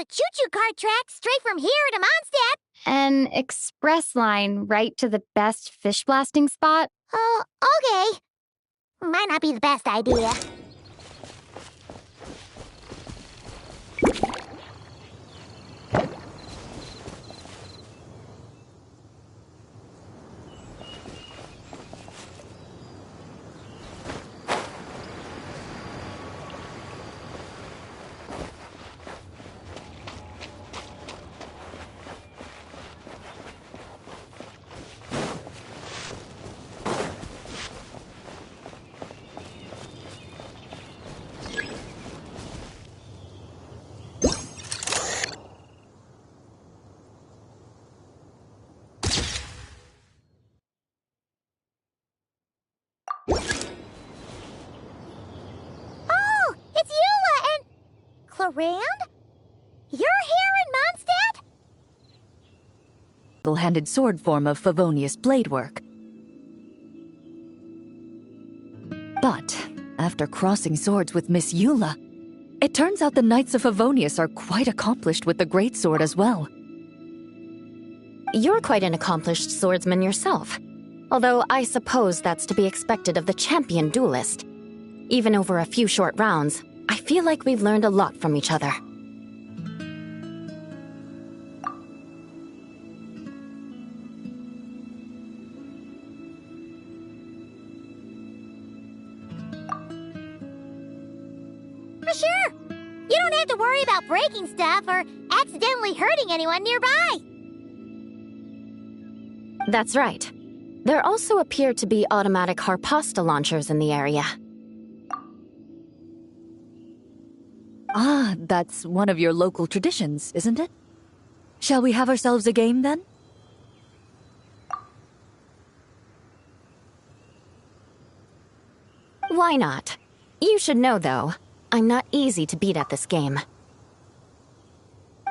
a choo-choo cart track straight from here to Mondstadt. An express line right to the best fish blasting spot? Oh, okay. Might not be the best idea. Oh, it's Eula and... Clarand? You're here in Mondstadt? Handed sword form of Favonius blade work. But, after crossing swords with Miss Eula, it turns out the Knights of Favonius are quite accomplished with the greatsword as well. You're quite an accomplished swordsman yourself. Although I suppose that's to be expected of the champion duelist. Even over a few short rounds, I feel like we've learned a lot from each other. For sure. You don't have to worry about breaking stuff or accidentally hurting anyone nearby. That's right. There also appear to be automatic harpasta launchers in the area. Ah, that's one of your local traditions, isn't it? Shall we have ourselves a game then? Why not? You should know, though, I'm not easy to beat at this game.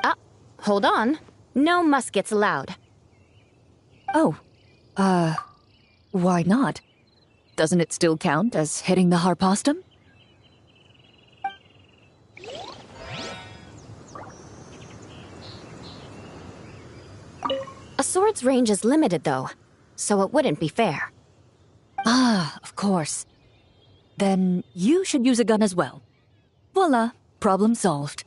Ah, hold on. No muskets allowed. Oh, why not? Doesn't it still count as hitting the harpastum? A sword's range is limited, though, so it wouldn't be fair. Ah, of course. Then you should use a gun as well. Voila, problem solved.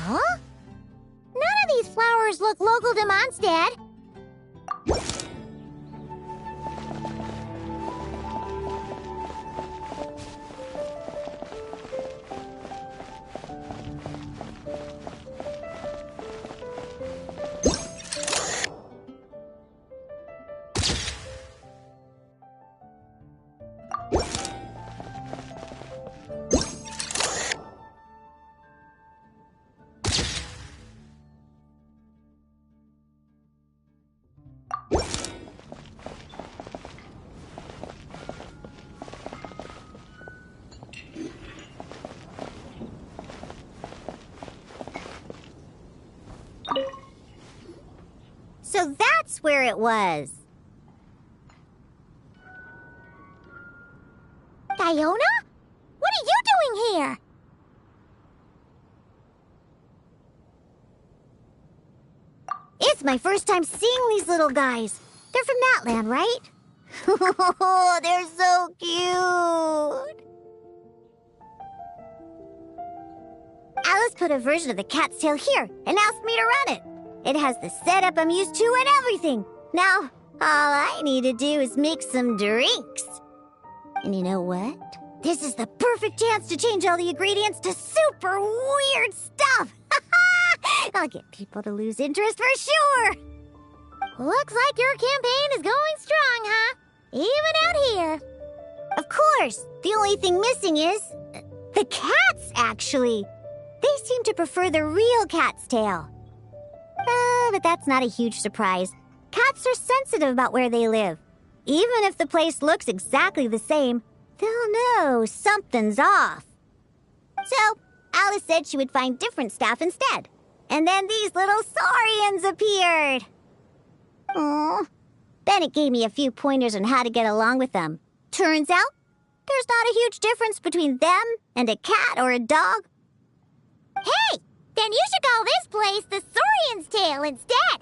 Huh? None of these flowers look local to Mondstadt. So that's where it was. Diona? What are you doing here? It's my first time seeing these little guys. They're from that land, right? Oh, they're so cute. Alice put a version of the cat's tail here and asked me to run it. It has the setup I'm used to and everything. Now, all I need to do is make some drinks. And you know what? This is the perfect chance to change all the ingredients to super weird stuff. I'll get people to lose interest for sure. Looks like your campaign is going strong, huh? Even out here. Of course. The only thing missing is the cats, actually. They seem to prefer the real cat's tail. But that's not a huge surprise. Cats are sensitive about where they live. Even if the place looks exactly the same, they'll know something's off. So, Alice said she would find different staff instead. And then these little saurians appeared. Aww. Bennett gave me a few pointers on how to get along with them. Turns out, there's not a huge difference between them and a cat or a dog. Hey! Then you should call this place the Saurian's Tail instead.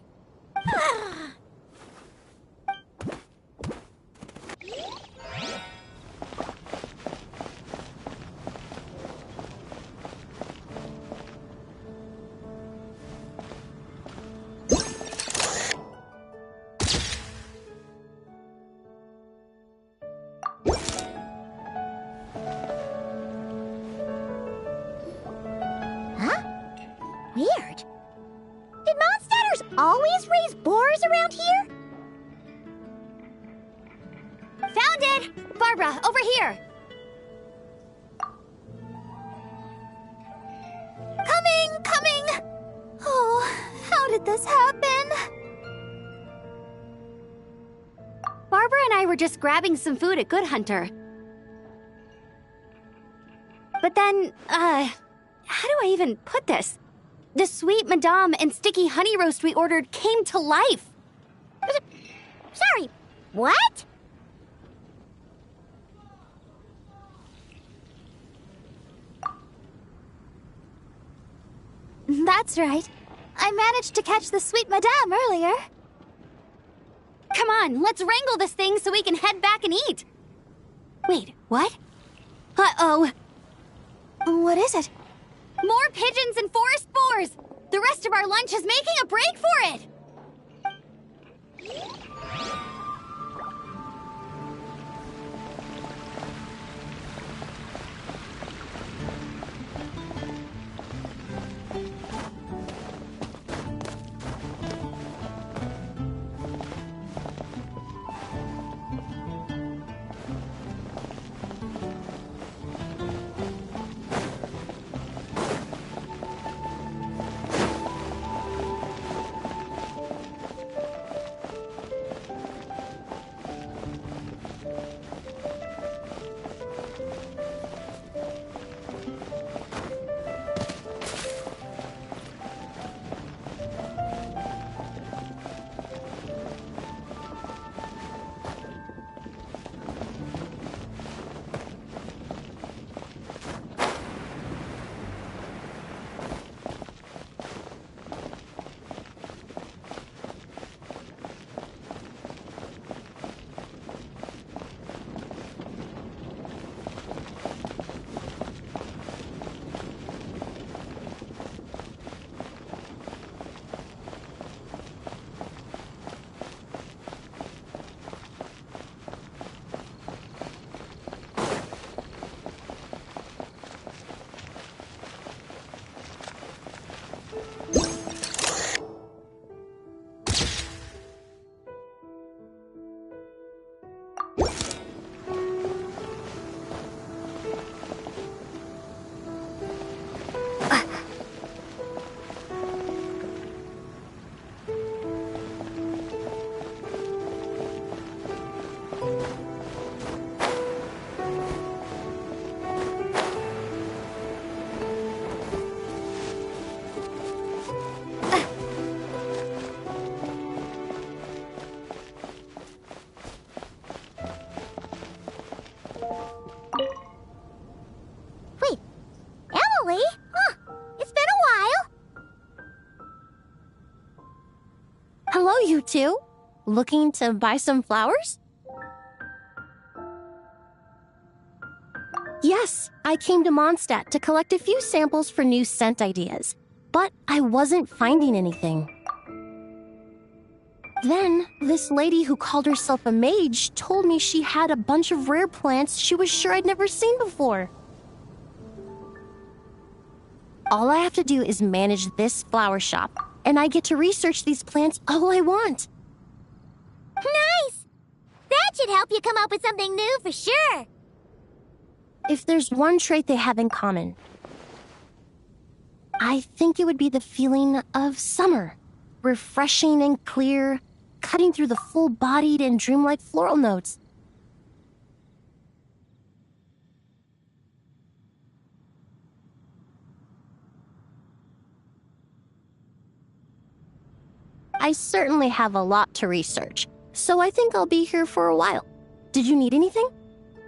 Weird. Did Mondstadters always raise boars around here? Found it! Barbara, over here! Coming! Oh, how did this happen? Barbara and I were just grabbing some food at Good Hunter. But then, how do I even put this? The sweet madame and sticky honey roast we ordered came to life. Sorry, what? That's right. I managed to catch the sweet madame earlier. Come on, let's wrangle this thing so we can head back and eat. Wait, what? Uh-oh. What is it? More pigeons and forest boars! The rest of our lunch is making a break for it! Really? Huh. It's been a while. Hello, you two. Looking to buy some flowers? Yes, I came to Mondstadt to collect a few samples for new scent ideas, but I wasn't finding anything. Then, this lady who called herself a mage told me she had a bunch of rare plants she was sure I'd never seen before. All I have to do is manage this flower shop, and I get to research these plants all I want. Nice! That should help you come up with something new for sure. If there's one trait they have in common, I think it would be the feeling of summer. Refreshing and clear, cutting through the full-bodied and dreamlike floral notes. I certainly have a lot to research, so I think I'll be here for a while. Did you need anything?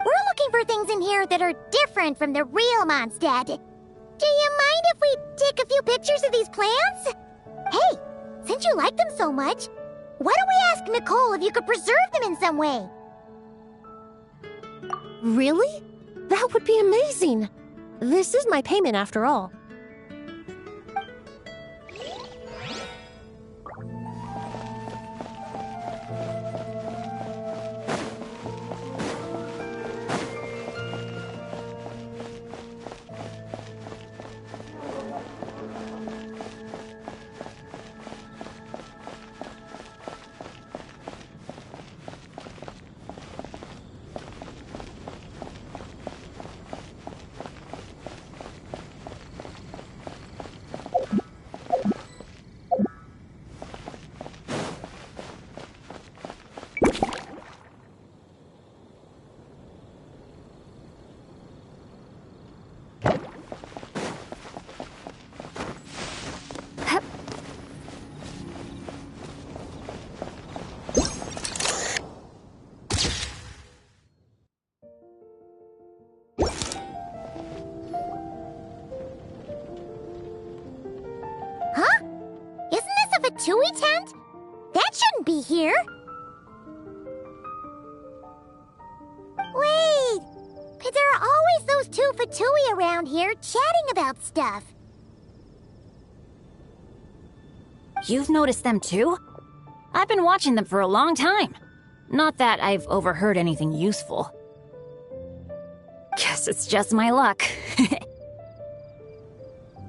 We're looking for things in here that are different from the real Mondstadt. Do you mind if we take a few pictures of these plants? Hey, since you like them so much, why don't we ask Nicole if you could preserve them in some way? Really? That would be amazing. This is my payment after all. Fatui tent? That shouldn't be here. Wait, but there are always those two Fatui around here chatting about stuff. You've noticed them too? I've been watching them for a long time. Not that I've overheard anything useful. Guess it's just my luck.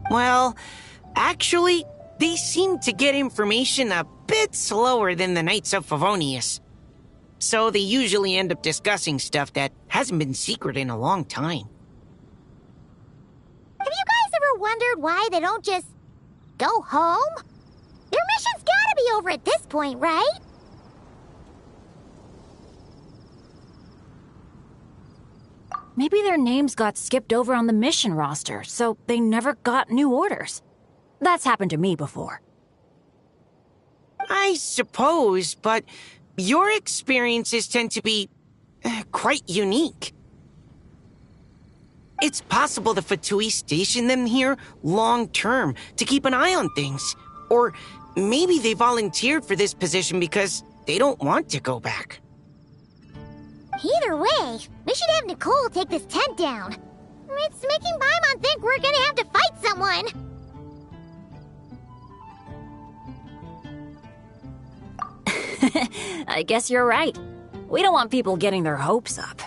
Well, actually, they seem to get information a bit slower than the Knights of Favonius. So they usually end up discussing stuff that hasn't been secret in a long time. Have you guys ever wondered why they don't just go home? Their mission's gotta be over at this point, right? Maybe their names got skipped over on the mission roster, so they never got new orders. That's happened to me before. I suppose, but your experiences tend to be quite unique. It's possible the Fatui stationed them here long-term to keep an eye on things. Or maybe they volunteered for this position because they don't want to go back. Either way, we should have Nicole take this tent down. It's making Paimon think we're gonna have to fight someone. I guess you're right. We don't want people getting their hopes up.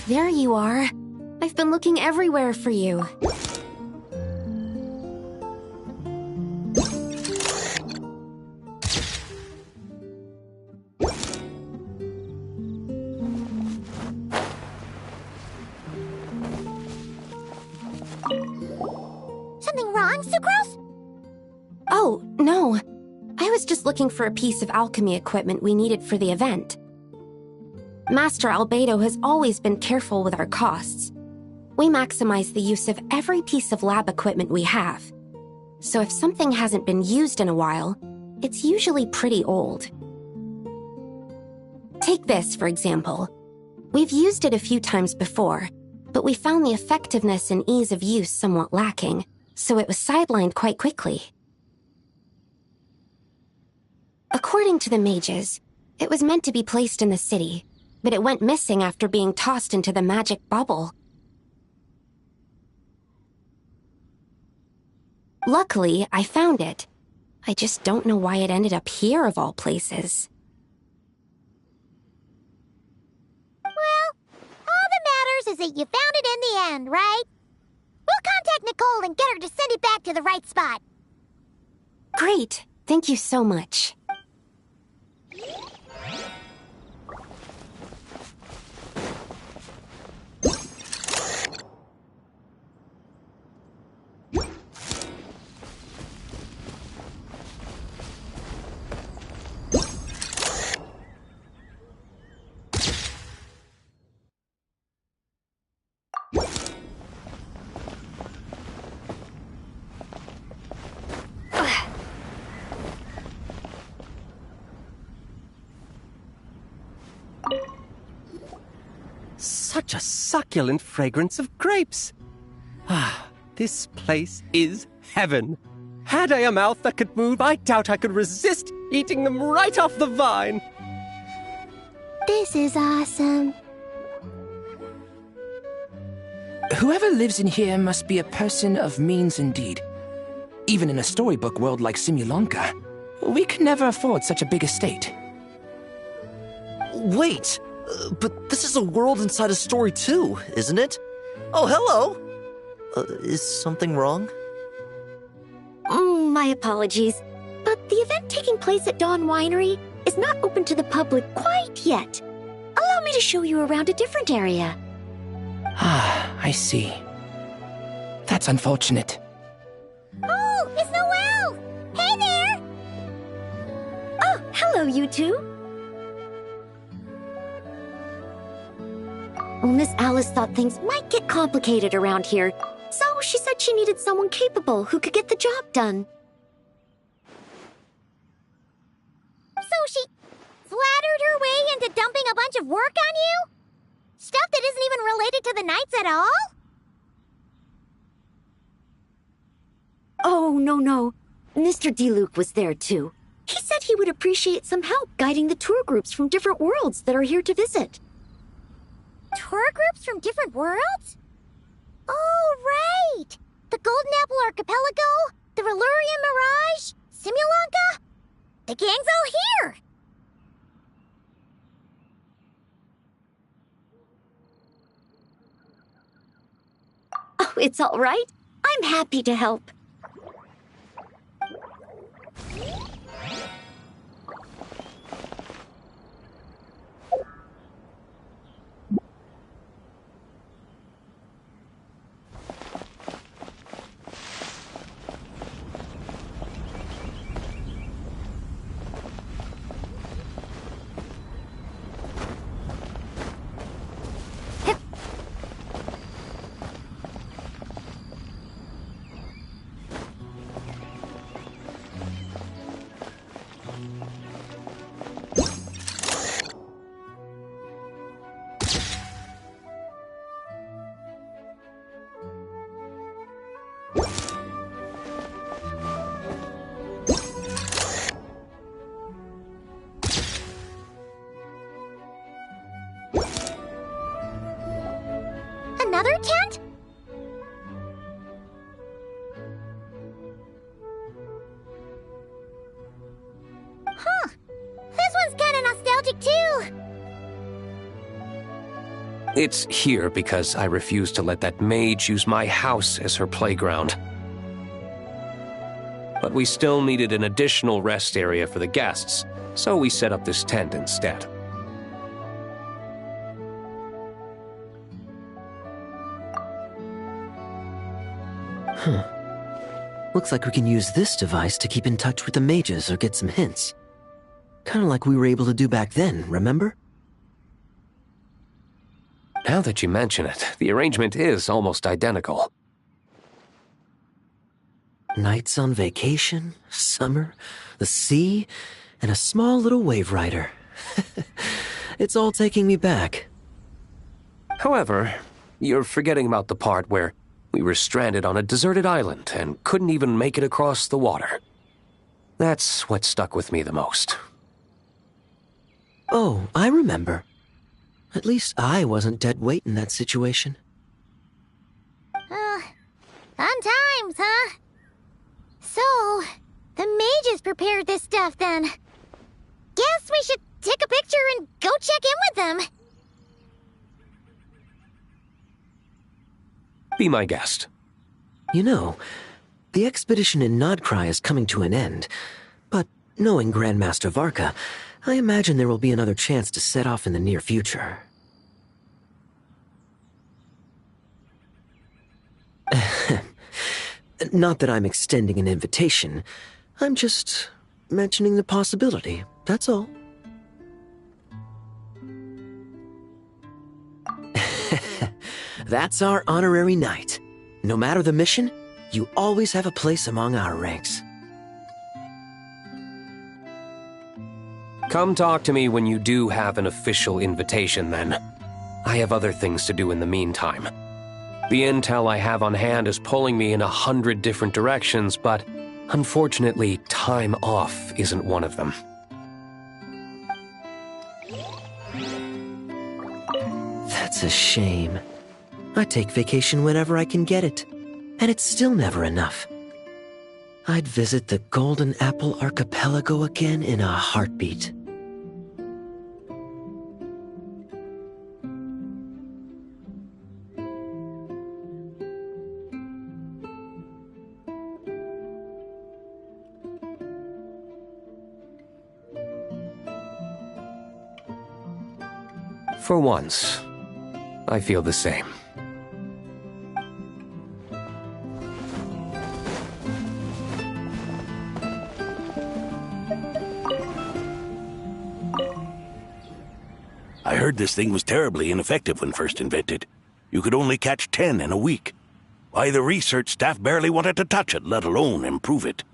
There you are. I've been looking everywhere for you. Sucrose? Oh, no. I was just looking for a piece of alchemy equipment we needed for the event. Master Albedo has always been careful with our costs. We maximize the use of every piece of lab equipment we have. So if something hasn't been used in a while, it's usually pretty old. Take this, for example. We've used it a few times before, but we found the effectiveness and ease of use somewhat lacking, so it was sidelined quite quickly. According to the mages, it was meant to be placed in the city, but it went missing after being tossed into the magic bubble. Luckily, I found it. I just don't know why it ended up here of all places. Well, all that matters is that you found it in the end, right? We'll contact Nicole and get her to send it back to the right spot. Great. Thank you so much. Such a succulent fragrance of grapes. Ah, this place is heaven. Had I a mouth that could move, I doubt I could resist eating them right off the vine. This is awesome. Whoever lives in here must be a person of means indeed. Even in a storybook world like Simulanka, we could never afford such a big estate. Wait, but this is a world inside a story too, isn't it? Oh, hello! Is something wrong? My apologies, but the event taking place at Dawn Winery is not open to the public quite yet. Allow me to show you around a different area. Ah, I see. That's unfortunate. Oh, it's Noelle! Hey there! Oh, hello, you two. Well, Miss Alice thought things might get complicated around here, so she said she needed someone capable who could get the job done. So she flattered her way into dumping a bunch of work on you? Stuff that isn't even related to the Knights at all? Oh, no. Mr. DeLuke was there, too. He said he would appreciate some help guiding the tour groups from different worlds that are here to visit. Tour groups from different worlds? Oh, right! The Golden Apple Archipelago, the Relurian Mirage, Simulanka. The gang's all here! Oh, it's all right. I'm happy to help. Another tent? Huh. This one's kind of nostalgic too. It's here because I refused to let that mage use my house as her playground. But we still needed an additional rest area for the guests, so we set up this tent instead. Looks like we can use this device to keep in touch with the mages or get some hints. Kinda like we were able to do back then, remember? Now that you mention it, the arrangement is almost identical. Nights on vacation, summer, the sea, and a small little wave rider. It's all taking me back. However, you're forgetting about the part where we were stranded on a deserted island and couldn't even make it across the water. That's what stuck with me the most. Oh, I remember. At least I wasn't dead weight in that situation. Fun times, huh? So, the mages prepared this stuff then. Guess we should take a picture and go check in with them. Be my guest. You know, the expedition in Nodcry is coming to an end, but knowing Grandmaster Varka, I imagine there will be another chance to set off in the near future. Not that I'm extending an invitation. I'm just mentioning the possibility, that's all. That's our honorary knight. No matter the mission, you always have a place among our ranks. Come talk to me when you do have an official invitation, then. I have other things to do in the meantime. The intel I have on hand is pulling me in 100 different directions, but unfortunately, time off isn't one of them. That's a shame. I take vacation whenever I can get it, and it's still never enough. I'd visit the Golden Apple Archipelago again in a heartbeat. For once, I feel the same. I heard this thing was terribly ineffective when first invented. You could only catch 10 in a week. Why, the research staff barely wanted to touch it, let alone improve it.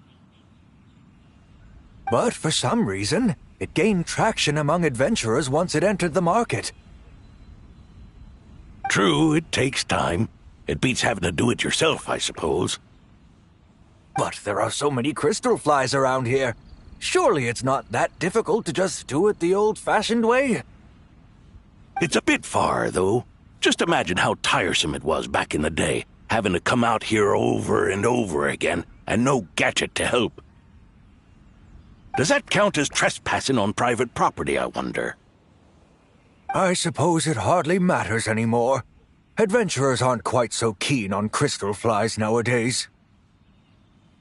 But for some reason, it gained traction among adventurers once it entered the market. True, it takes time. It beats having to do it yourself, I suppose. But there are so many crystal flies around here. Surely it's not that difficult to just do it the old-fashioned way? It's a bit far, though. Just imagine how tiresome it was back in the day, having to come out here over and over again, and no gadget to help. Does that count as trespassing on private property, I wonder? I suppose it hardly matters anymore. Adventurers aren't quite so keen on crystal flies nowadays.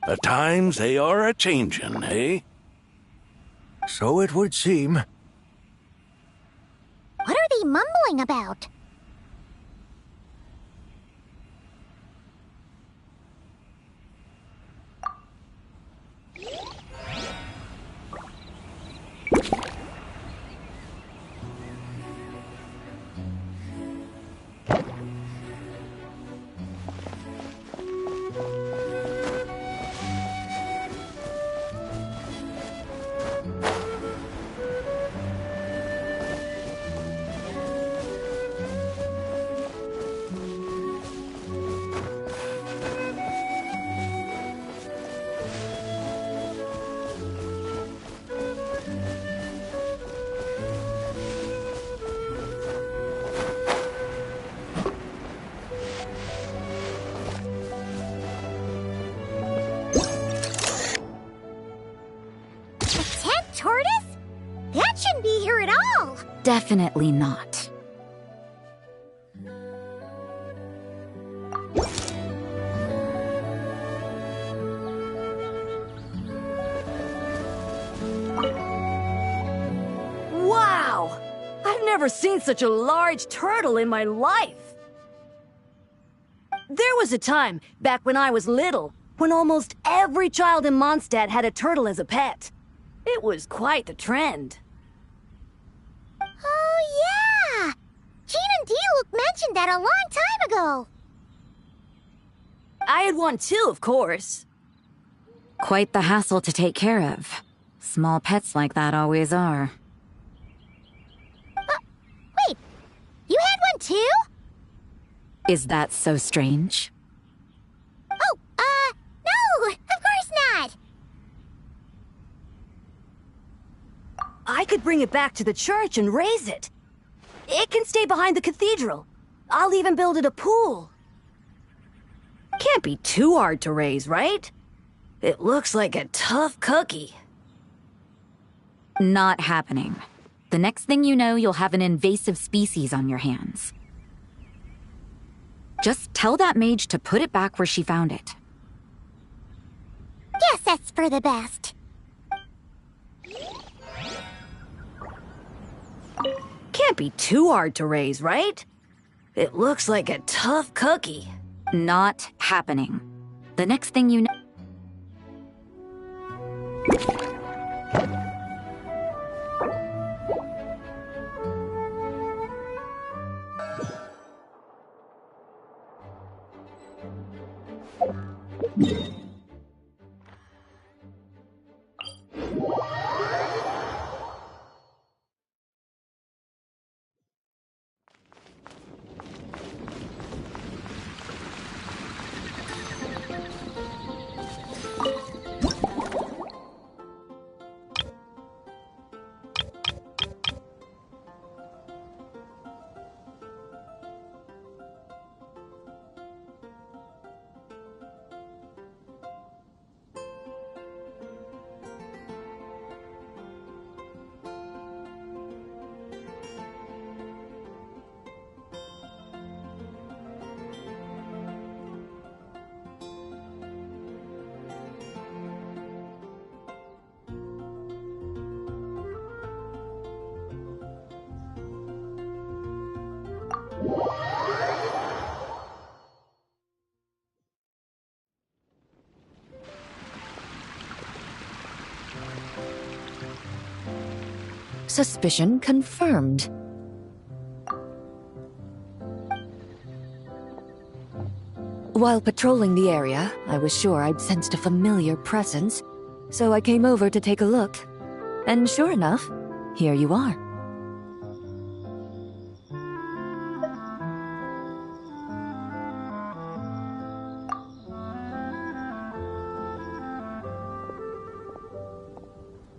The times they are a-changin', eh? So it would seem. What are they mumbling about? Definitely not. Wow! I've never seen such a large turtle in my life. There was a time, back when I was little, when almost every child in Mondstadt had a turtle as a pet. It was quite the trend. Oh, yeah! Jean and Diluc mentioned that a long time ago. I had one too, of course. Quite the hassle to take care of. Small pets like that always are. Wait, you had one too? Is that so strange? Oh, no, of course not. I could bring it back to the church and raise it. It can stay behind the cathedral. I'll even build it a pool. Can't be too hard to raise, right? It looks like a tough cookie. Not happening. The next thing you know, you'll have an invasive species on your hands. Just tell that mage to put it back where she found it. Yes, that's for the best. Can't be too hard to raise, right? It looks like a tough cookie. Not happening. The next thing you know... Suspicion confirmed. While patrolling the area, I was sure I'd sensed a familiar presence, so I came over to take a look. And sure enough, here you are.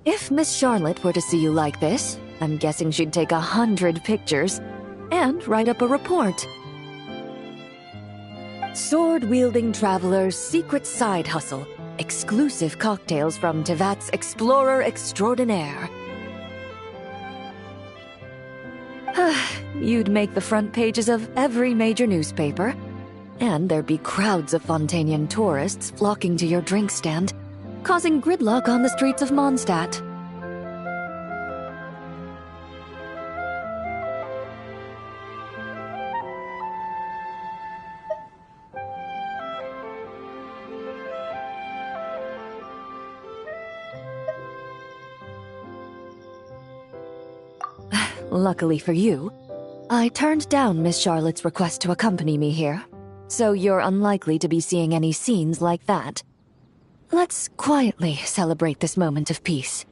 If Miss Charlotte were to see you like this, I'm guessing she'd take 100 pictures and write up a report. Sword-wielding traveler's secret side hustle. Exclusive cocktails from Tevat's Explorer Extraordinaire. You'd make the front pages of every major newspaper. And there'd be crowds of Fontanian tourists flocking to your drink stand, causing gridlock on the streets of Mondstadt. Luckily for you, I turned down Miss Charlotte's request to accompany me here, so you're unlikely to be seeing any scenes like that. Let's quietly celebrate this moment of peace.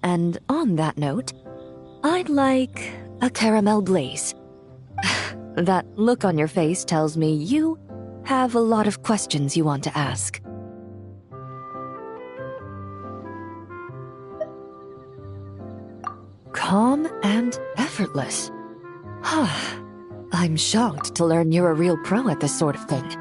And on that note, I'd like a caramel blaze. That look on your face tells me you have a lot of questions you want to ask. Calm and effortless. I'm shocked to learn you're a real pro at this sort of thing.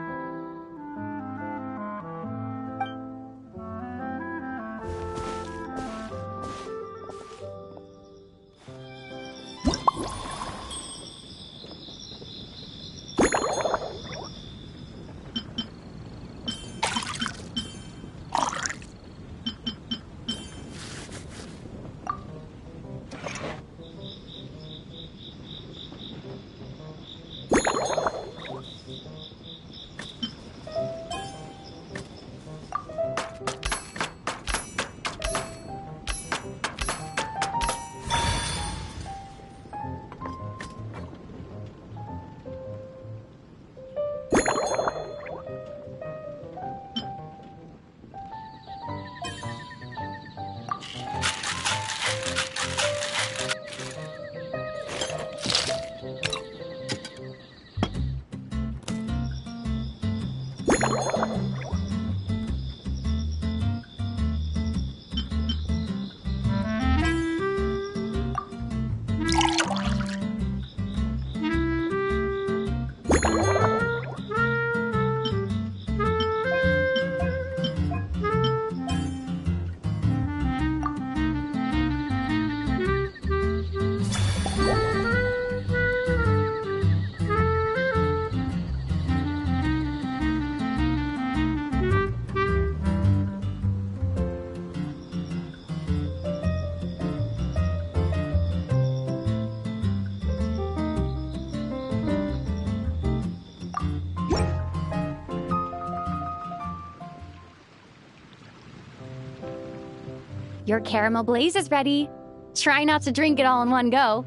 Your caramel blaze is ready. Try not to drink it all in one go.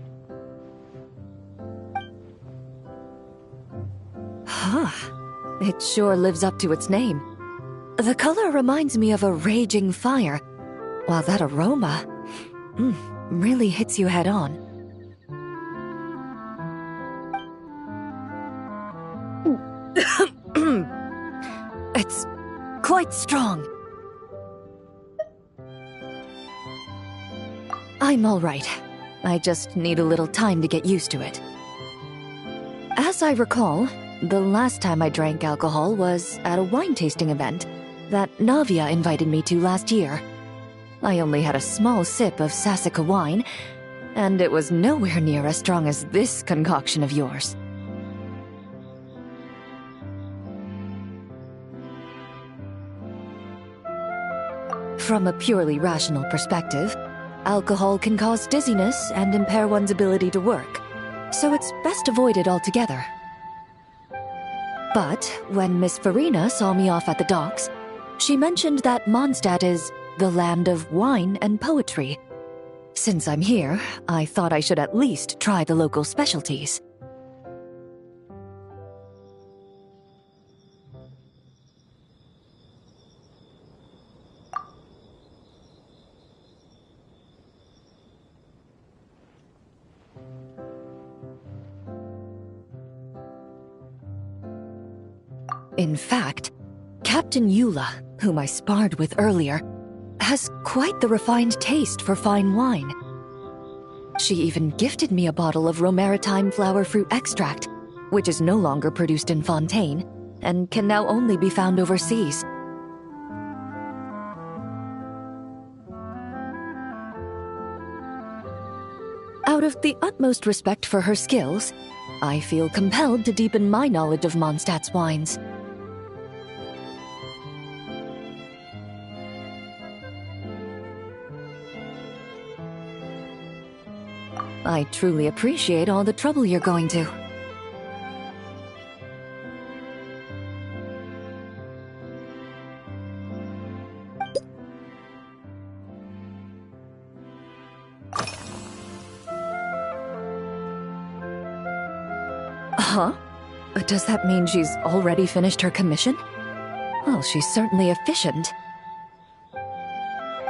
Huh. It sure lives up to its name. The color reminds me of a raging fire, while that aroma really hits you head on. It's quite strong. I'm all right. I just need a little time to get used to it. As I recall, the last time I drank alcohol was at a wine tasting event that Navia invited me to last year. I only had a small sip of Sassica wine, and it was nowhere near as strong as this concoction of yours. From a purely rational perspective, alcohol can cause dizziness and impair one's ability to work, so it's best avoided altogether. But when Miss Farina saw me off at the docks, she mentioned that Mondstadt is the land of wine and poetry. Since I'm here, I thought I should at least try the local specialties. In fact, Captain Eula, whom I sparred with earlier, has quite the refined taste for fine wine. She even gifted me a bottle of Romaritime flower fruit extract, which is no longer produced in Fontaine, and can now only be found overseas. Out of the utmost respect for her skills, I feel compelled to deepen my knowledge of Mondstadt's wines. I truly appreciate all the trouble you're going to. Huh? Does that mean she's already finished her commission? Well, she's certainly efficient.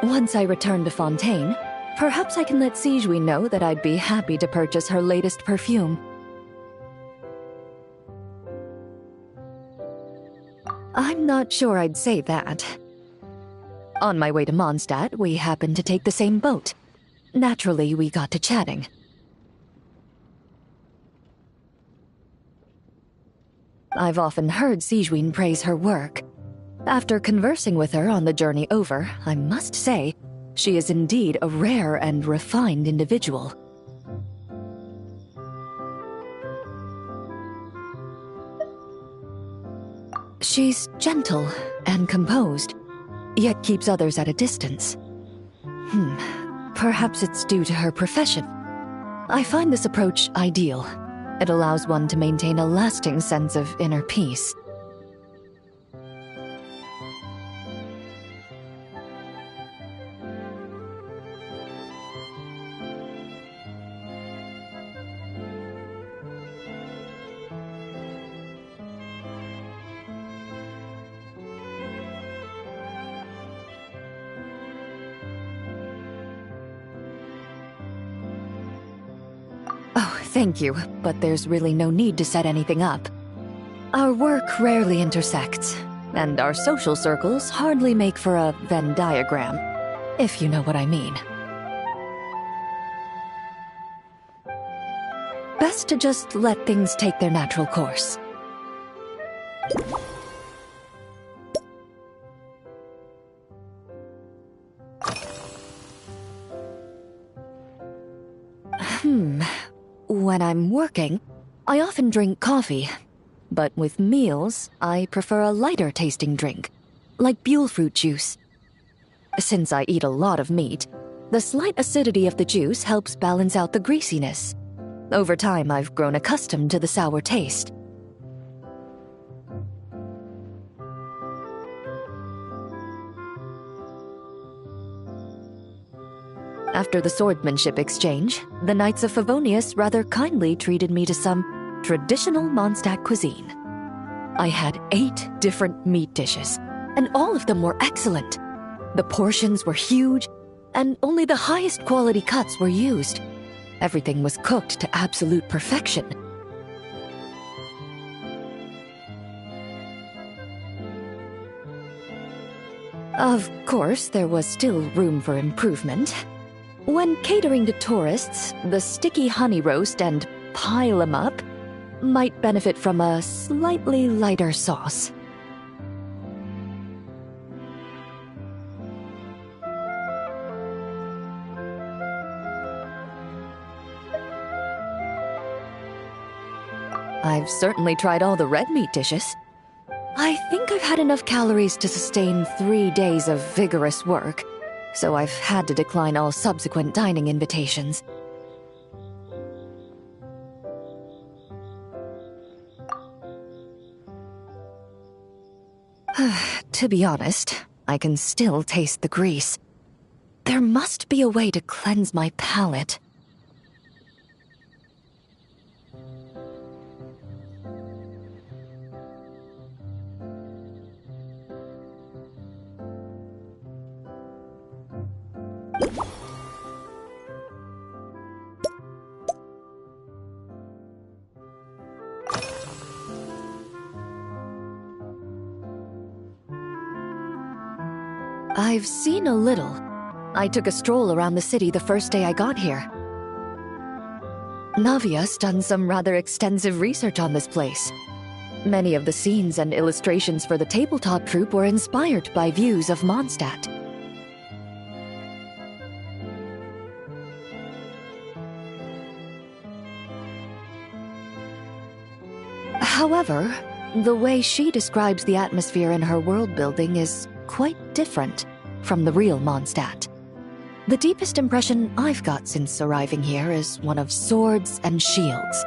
Once I return to Fontaine, perhaps I can let Sijui know that I'd be happy to purchase her latest perfume. I'm not sure I'd say that. On my way to Mondstadt, we happened to take the same boat. Naturally, we got to chatting. I've often heard Sijui praise her work. After conversing with her on the journey over, I must say, she is indeed a rare and refined individual. She's gentle and composed, yet keeps others at a distance. Perhaps it's due to her profession. I find this approach ideal. It allows one to maintain a lasting sense of inner peace. Thank you, but there's really no need to set anything up. Our work rarely intersects, and our social circles hardly make for a Venn diagram, if you know what I mean. Best to just let things take their natural course. When I'm working, I often drink coffee. But with meals, I prefer a lighter tasting drink, like Buell fruit juice. Since I eat a lot of meat, the slight acidity of the juice helps balance out the greasiness. Over time, I've grown accustomed to the sour taste. After the swordsmanship exchange, the Knights of Favonius rather kindly treated me to some traditional Mondstadt cuisine. I had 8 different meat dishes, and all of them were excellent. The portions were huge, and only the highest quality cuts were used. Everything was cooked to absolute perfection. Of course, there was still room for improvement. When catering to tourists, the sticky honey roast and pile 'em up might benefit from a slightly lighter sauce. I've certainly tried all the red meat dishes. I think I've had enough calories to sustain 3 days of vigorous work, so I've had to decline all subsequent dining invitations. To be honest, I can still taste the grease. There must be a way to cleanse my palate. I've seen a little. I took a stroll around the city the first day I got here. Navia's done some rather extensive research on this place. Many of the scenes and illustrations for the tabletop troupe were inspired by views of Mondstadt. However, the way she describes the atmosphere in her world building is quite different from the real Mondstadt. The deepest impression I've got since arriving here is one of swords and shields.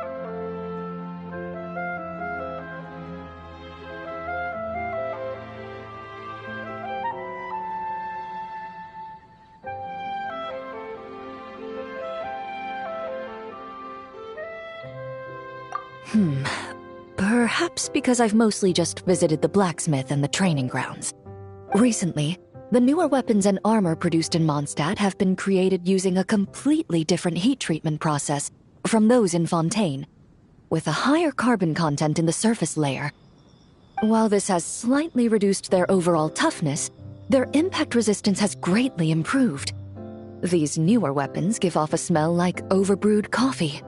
Perhaps because I've mostly just visited the blacksmith and the training grounds. Recently, the newer weapons and armor produced in Mondstadt have been created using a completely different heat treatment process from those in Fontaine, with a higher carbon content in the surface layer. While this has slightly reduced their overall toughness, their impact resistance has greatly improved. These newer weapons give off a smell like overbrewed coffee.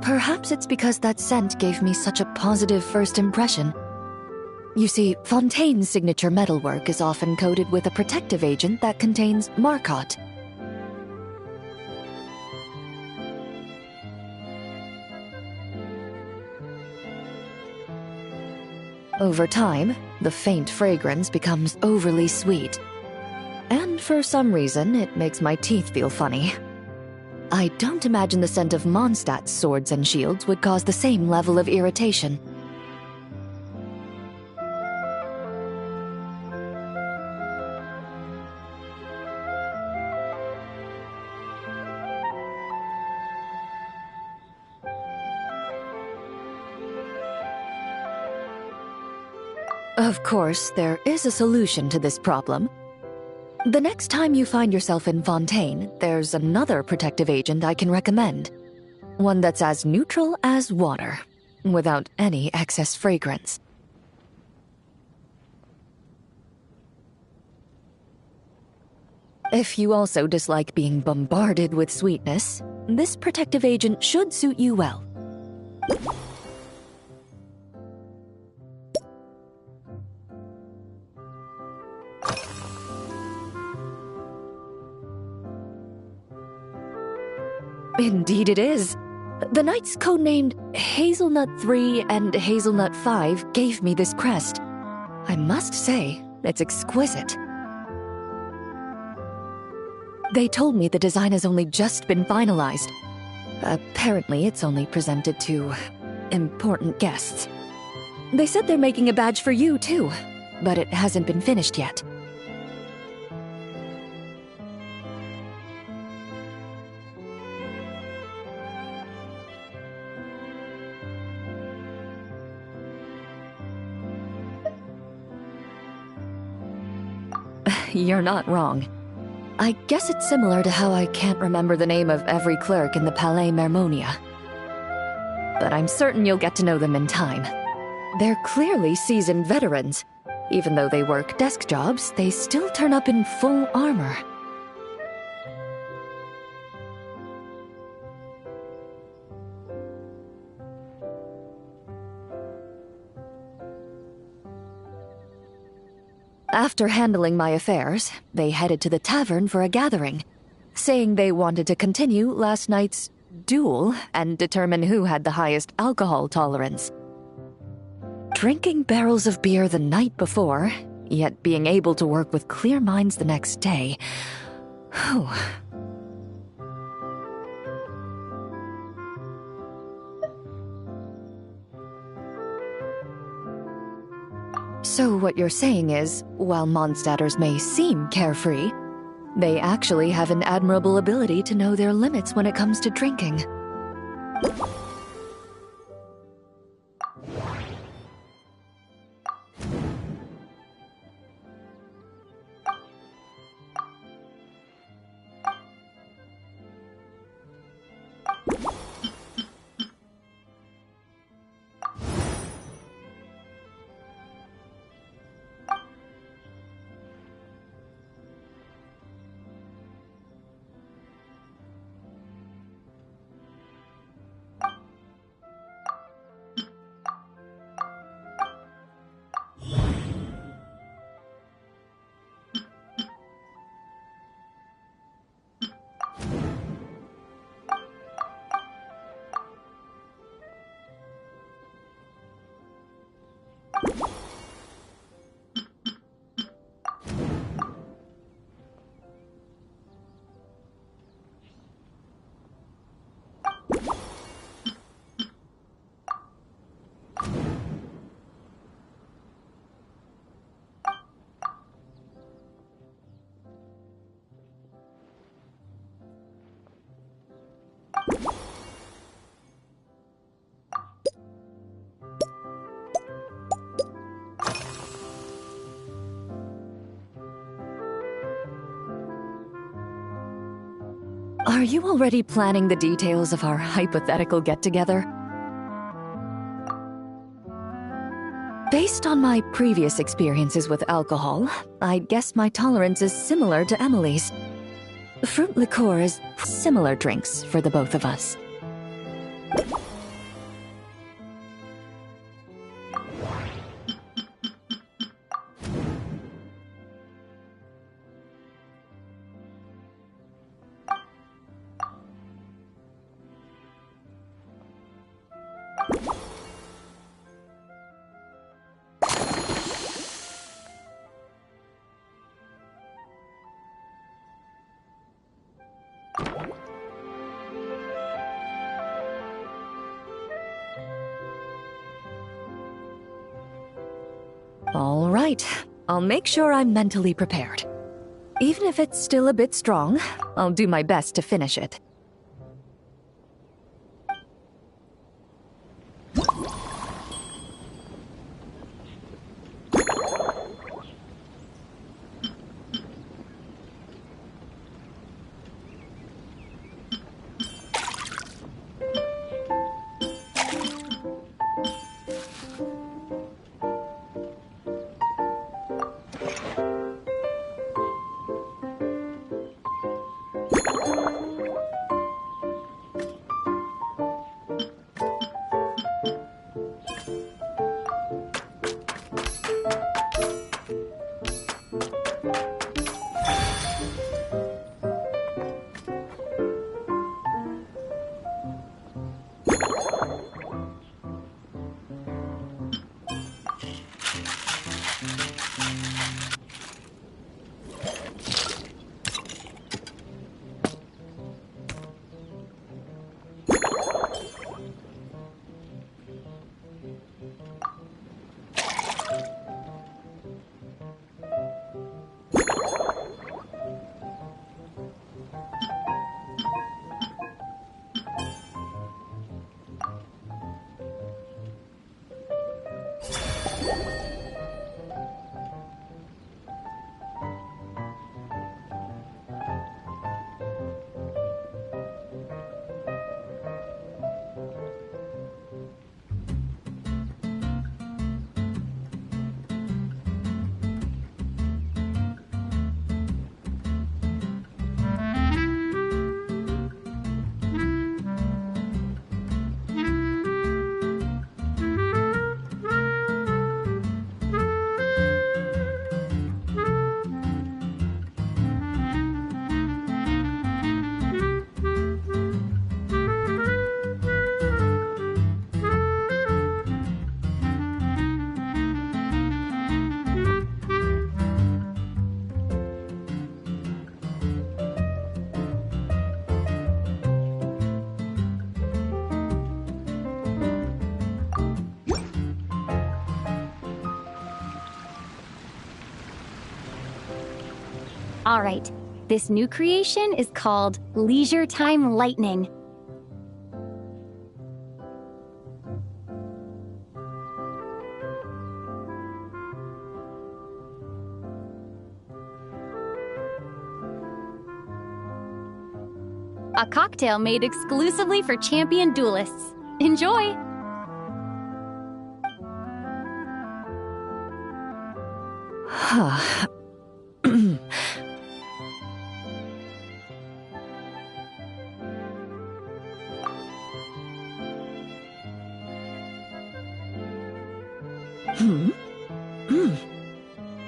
Perhaps it's because that scent gave me such a positive first impression. You see, Fontaine's signature metalwork is often coated with a protective agent that contains Marcotte. Over time, the faint fragrance becomes overly sweet. And for some reason, it makes my teeth feel funny. I don't imagine the scent of Mondstadt's swords and shields would cause the same level of irritation. Of course, there is a solution to this problem. The next time you find yourself in Fontaine, there's another protective agent I can recommend. One that's as neutral as water, without any excess fragrance. If you also dislike being bombarded with sweetness, this protective agent should suit you well. Indeed it is. The knights codenamed Hazelnut 3 and Hazelnut 5 gave me this crest. I must say, it's exquisite. They told me the design has only just been finalized. Apparently, it's only presented to important guests. They said they're making a badge for you, too, but it hasn't been finished yet. You're not wrong. I guess it's similar to how I can't remember the name of every clerk in the Palais Mermonia. But I'm certain you'll get to know them in time. They're clearly seasoned veterans. Even though they work desk jobs, they still turn up in full armor. After handling my affairs, they headed to the tavern for a gathering, saying they wanted to continue last night's duel and determine who had the highest alcohol tolerance. Drinking barrels of beer the night before, yet being able to work with clear minds the next day. Whew. So what you're saying is, while Mondstadters may seem carefree, they actually have an admirable ability to know their limits when it comes to drinking. Are you already planning the details of our hypothetical get-together? Based on my previous experiences with alcohol, I'd guess my tolerance is similar to Emily's. Fruit liqueur is similar drinks for the both of us. All right, I'll make sure I'm mentally prepared. Even if it's still a bit strong, I'll do my best to finish it. All right, this new creation is called Leisure Time Lightning. A cocktail made exclusively for champion duelists. Enjoy!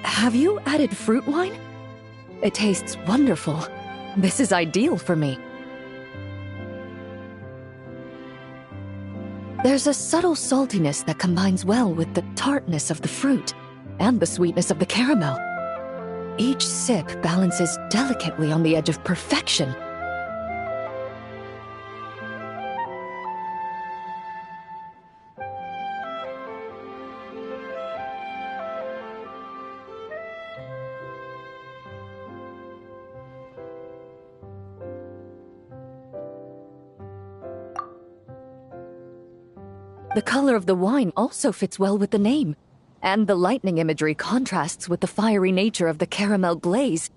Have you added fruit wine? It tastes wonderful. This is ideal for me. There's a subtle saltiness that combines well with the tartness of the fruit and the sweetness of the caramel. Each sip balances delicately on the edge of perfection. The color of the wine also fits well with the name, and the lightning imagery contrasts with the fiery nature of the caramel glaze.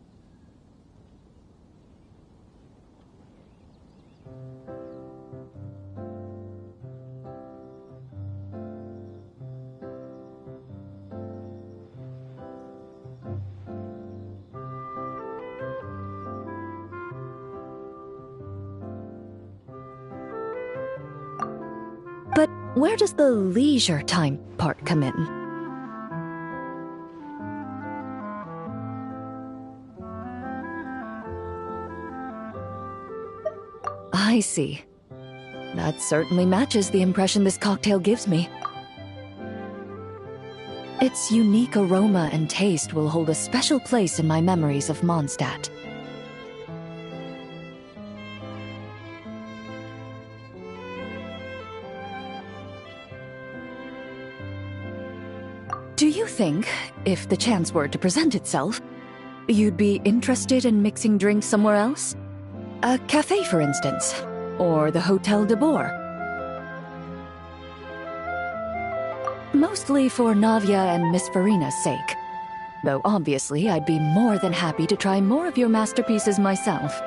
But where does the leisure time part come in? I see. That certainly matches the impression this cocktail gives me. Its unique aroma and taste will hold a special place in my memories of Mondstadt. Do you think, if the chance were to present itself, you'd be interested in mixing drinks somewhere else? A cafe, for instance, or the Hotel de Boer. Mostly for Navia and Miss Farina's sake. Though obviously I'd be more than happy to try more of your masterpieces myself.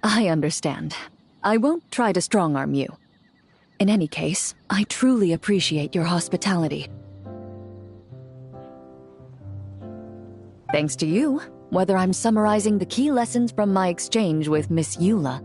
I understand. I won't try to strong-arm you. In any case, I truly appreciate your hospitality. Thanks to you, whether I'm summarizing the key lessons from my exchange with Miss Eula